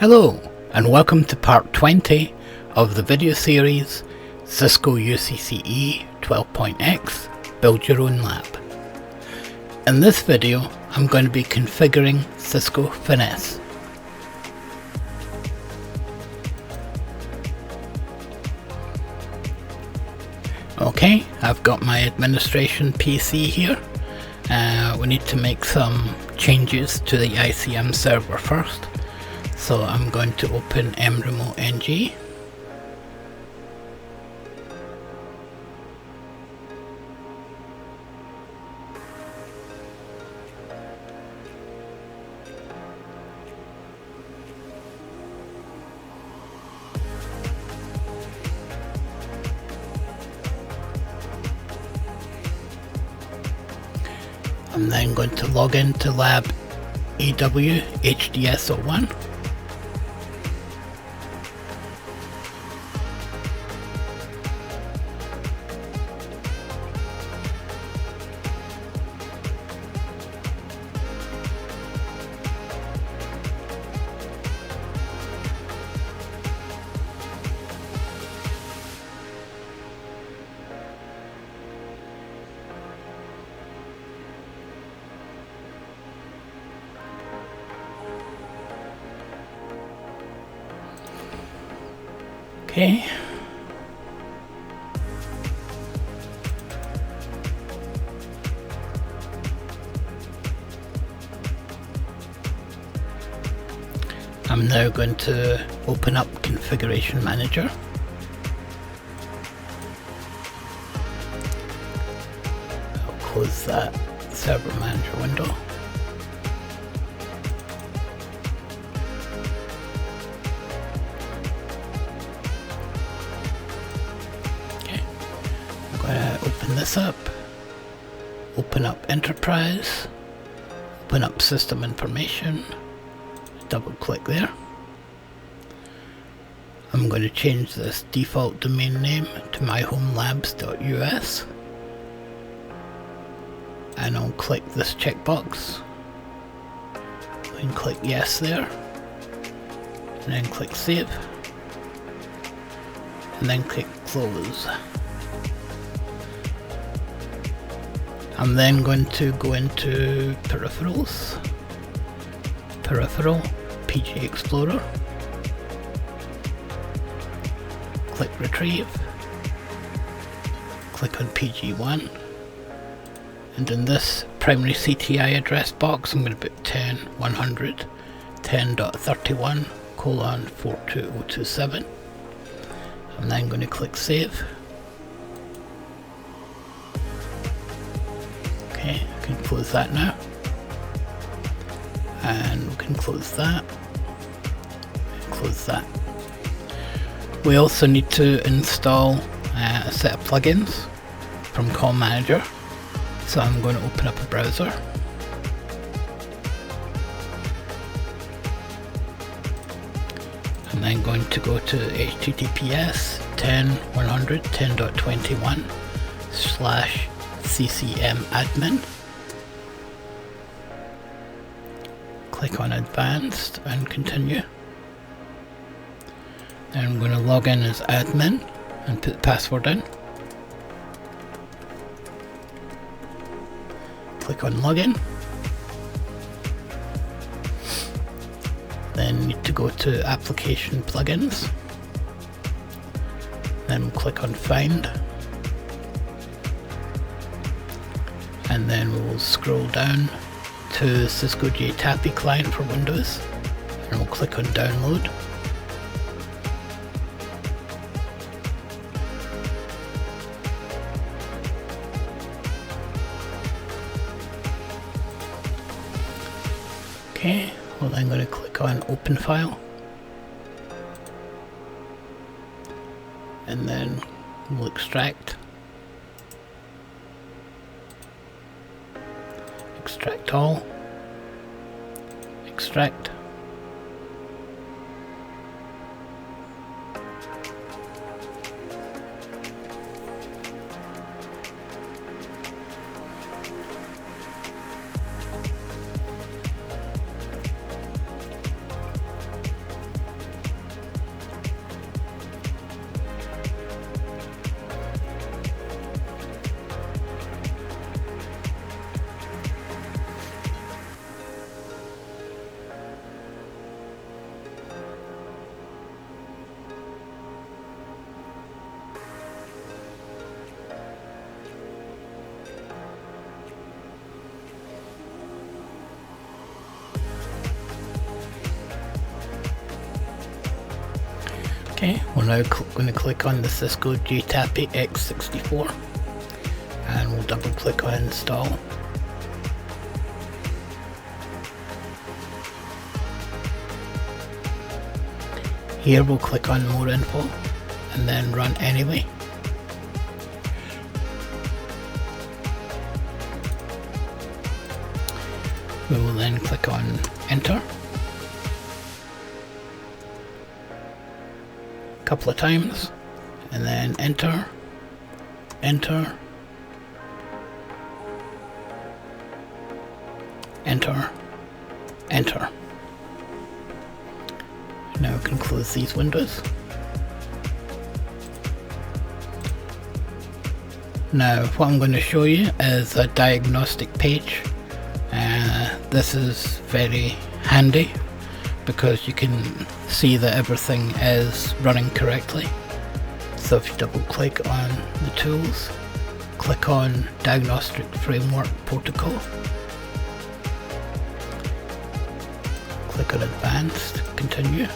Hello and welcome to part 20 of the video series Cisco UCCE 12.X Build Your Own Lab. In this video I'm going to be configuring Cisco Finesse. Okay, I've got my administration PC here. We need to make some changes to the ICM server first. So I'm going to open mremote-ng. I'm then going to log into lab EW HDS01. Okay. I'm now going to open up Configuration Manager. I'll close that Server Manager window. Open this up, open up Enterprise, open up System Information, double click there. I'm going to change this default domain name to myhomelabs.us and I'll click this checkbox and click yes there and then click save and then click close. I'm then going to go into Peripherals, Peripheral, PG Explorer, click Retrieve, click on PG1, and in this primary CTI address box I'm going to put 10.100, 10.31:42027. I'm then going to click Save. Okay, I can close that now, and we can close that, and close that. We also need to install a set of plugins from Call Manager, so I'm going to open up a browser. I'm then going to go to https 10.100.10.21/ccmadmin. Click on Advanced and continue. Then I'm going to log in as admin and put the password in. Click on Login. Then need to go to Application Plugins. Then click on Find. And then we'll scroll down to Cisco JTAPI client for Windows and we'll click on Download. Okay, well I'm going to click on Open File and then we'll extract. Extract all, extract, Okay, we're now going to click on the Cisco UCCE X64 and we'll double click on install. Here we'll click on more info and then run anyway. We will then click on enter a couple of times and then enter, enter, enter, enter. Now we can close these windows. Now what I'm going to show you is a diagnostic page. This is very handy because you can see that everything is running correctly. So if you double click on the tools, click on Diagnostic Framework Protocol, click on Advanced, continue.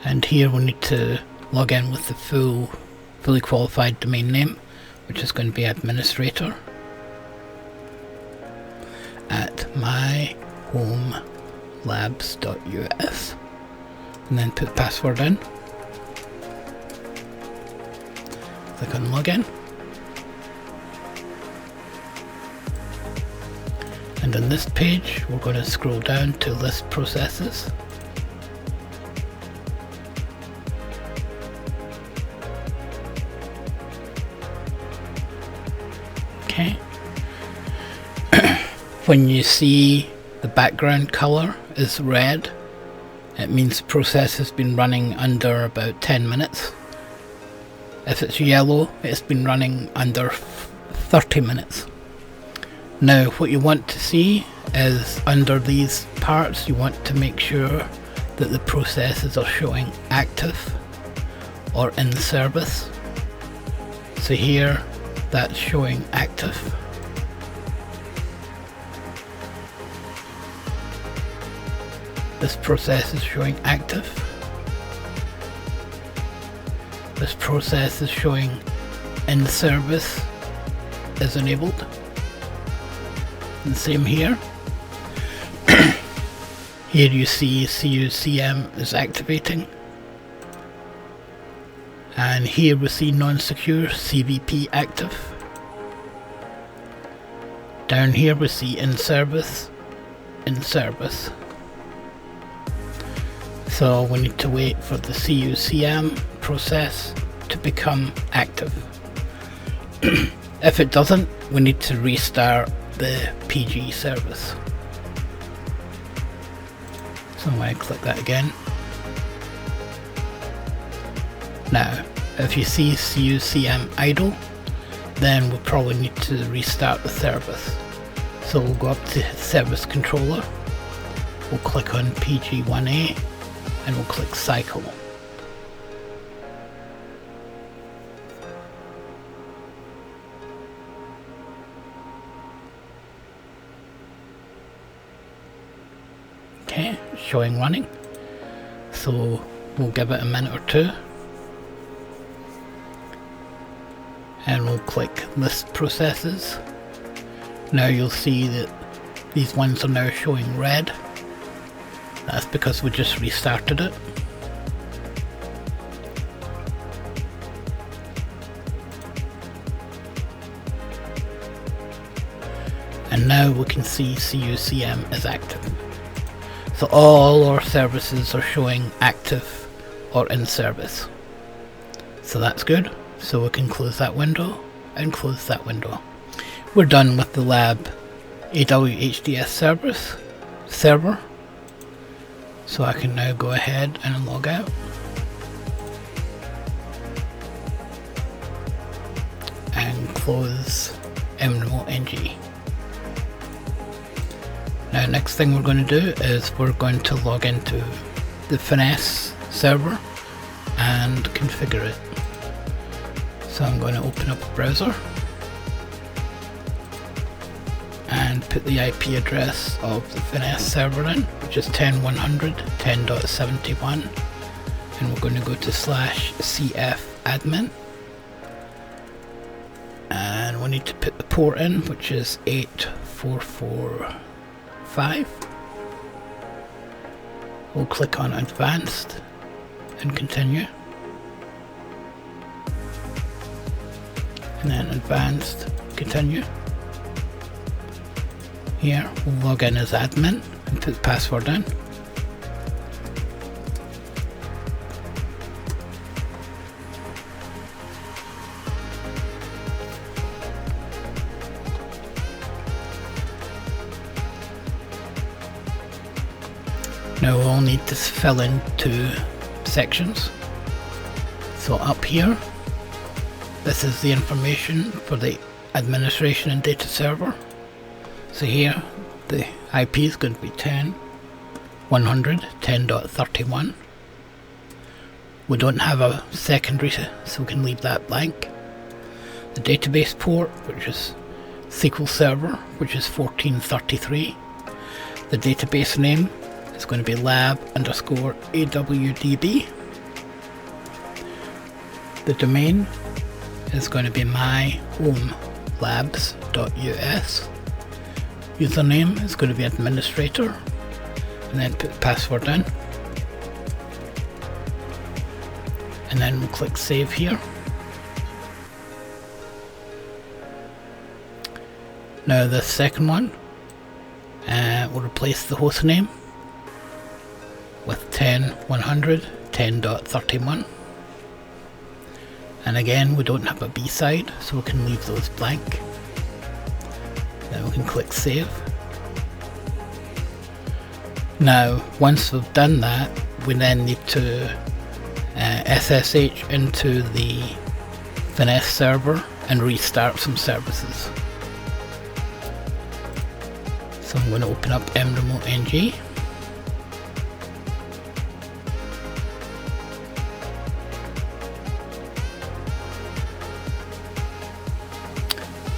And here we need to log in with the fully qualified domain name, which is going to be administrator at myhomelabs.us, and then put password in. Click on login, and on this page we're going to scroll down to list processes. Okay. When you see the background color is red, it means the process has been running under about 10 minutes. If it's yellow, it's been running under 30 minutes. Now what you want to see is under these parts, you want to make sure that the processes are showing active or in service. So here that's showing active. This process is showing active. This process is showing in service is enabled. And same here. Here you see CUCM is activating. And here we see non-secure CVP active. Down here we see in service, in service. So we need to wait for the CUCM process to become active. If it doesn't, we need to restart the PG service. So I'm going to click that again. Now, if you see CUCM idle, then we'll probably need to restart the service. So we'll go up to Service Controller, we'll click on PG1A, and we'll click Cycle. Okay, showing running. So we'll give it a minute or two. And we'll click List Processes. Now you'll see that these ones are now showing red. That's because we just restarted it. And now we can see CUCM is active. So all our services are showing active or in service. So that's good. So we can close that window and close that window. We're done with the lab AWHDS server. So I can now go ahead and log out. And close mremote-ng. Now next thing we're going to do is we're going to log into the Finesse server and configure it. So I'm going to open up a browser and and put the IP address of the Finesse server in, which is 10.100.10.71, and we're going to go to /cf admin, and we need to put the port in, which is 8445. We'll click on advanced and continue, and then advanced, continue. Here we'll log in as admin and put the password in. Now we'll need to fill in 2 sections. So up here, this is the information for the administration and data server. So here the IP is going to be 10.100.10.31. We don't have a secondary, so we can leave that blank. The database port, which is SQL Server, which is 1433. The database name is going to be lab_awdb. The domain is going to be myhomelabs.us. Username is going to be administrator, and then put the password in, and then we'll click save here. Now the second one, we'll replace the host name with 10.100.10.31, and again we don't have a B-side, so we can leave those blank. Then we can click save. Now once we've done that, we then need to SSH into the Finesse server and restart some services. So I'm going to open up mremote-ng.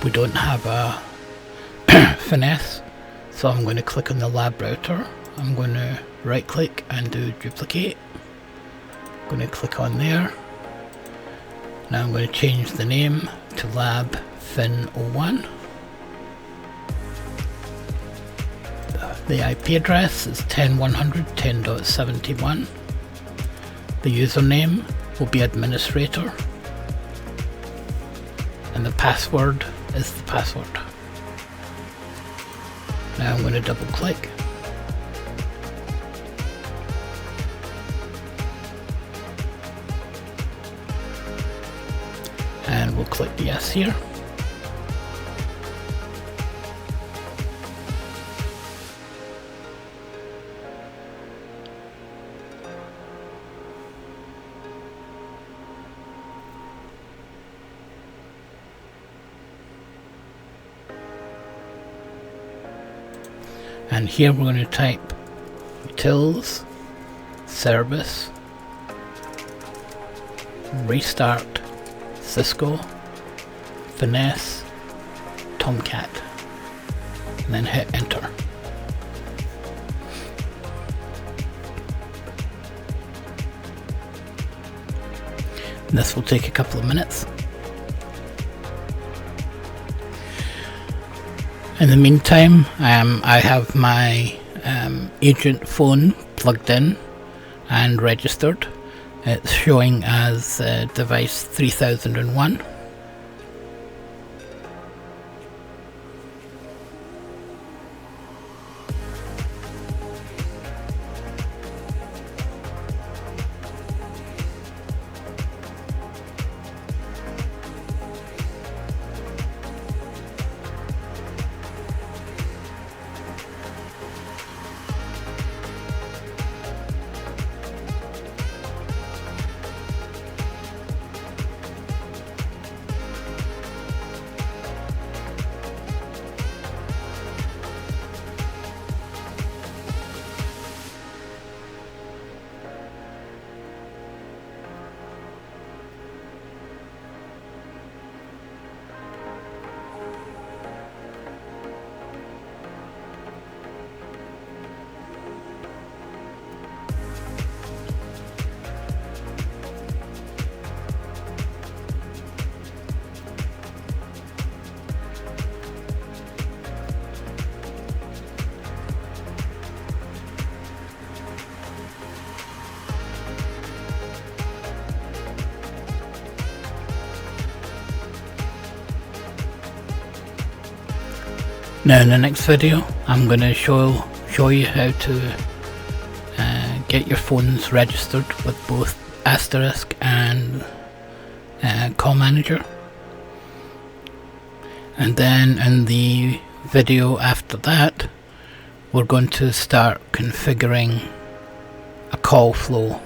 We don't have a Finesse, so I'm going to click on the lab router. I'm going to right click and do duplicate. I'm going to click on there. Now I'm going to change the name to lab fin01. The IP address is 10.100.10.71. The username will be administrator, and the password is the password. Now I'm going to double click. And we'll click yes here. And here we're going to type utils service restart Cisco Finesse Tomcat, and then hit enter. And this will take a couple of minutes. In the meantime, I have my agent phone plugged in and registered. It's showing as device 3001. Now in the next video I'm going to show you how to get your phones registered with both Asterisk and Call Manager, and then in the video after that we're going to start configuring a call flow.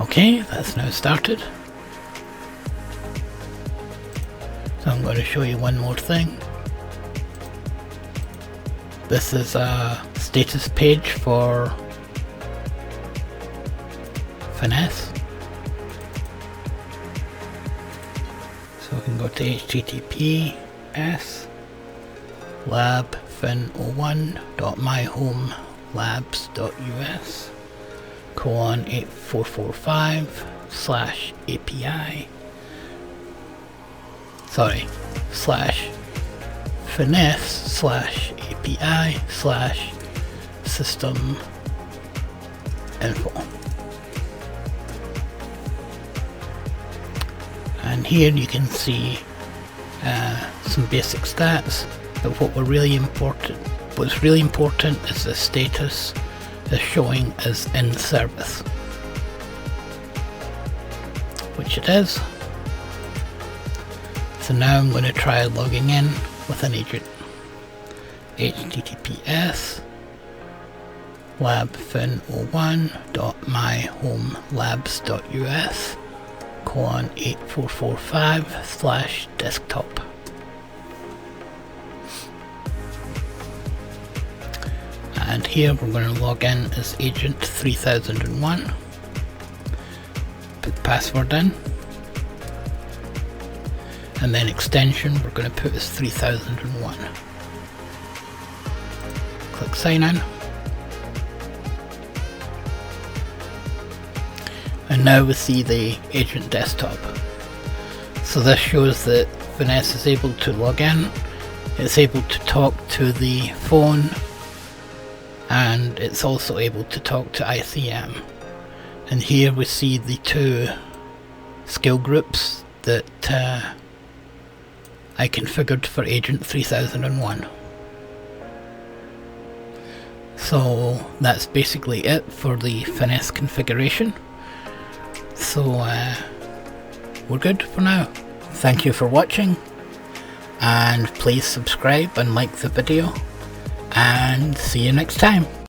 Okay, that's now started. So I'm going to show you one more thing. This is a status page for Finesse. So we can go to https labfin01.myhomelabs.us /8445/API /finesse/API/system info. And here you can see some basic stats, but what's really important is the status is showing as in service, which it is. So now I'm going to try logging in with an agent. https labfin01.myhomelabs.us /8445/desktop. And here we're going to log in as agent 3001. Put password in, and then extension we're going to put as 3001. Click sign in. And now we see the agent desktop. So this shows that Finesse is able to log in, it's able to talk to the phone, and it's also able to talk to ICM. And here we see the two skill groups that I configured for agent 3001. So that's basically it for the Finesse configuration. So we're good for now. Thank you for watching, and please subscribe and like the video, and see you next time.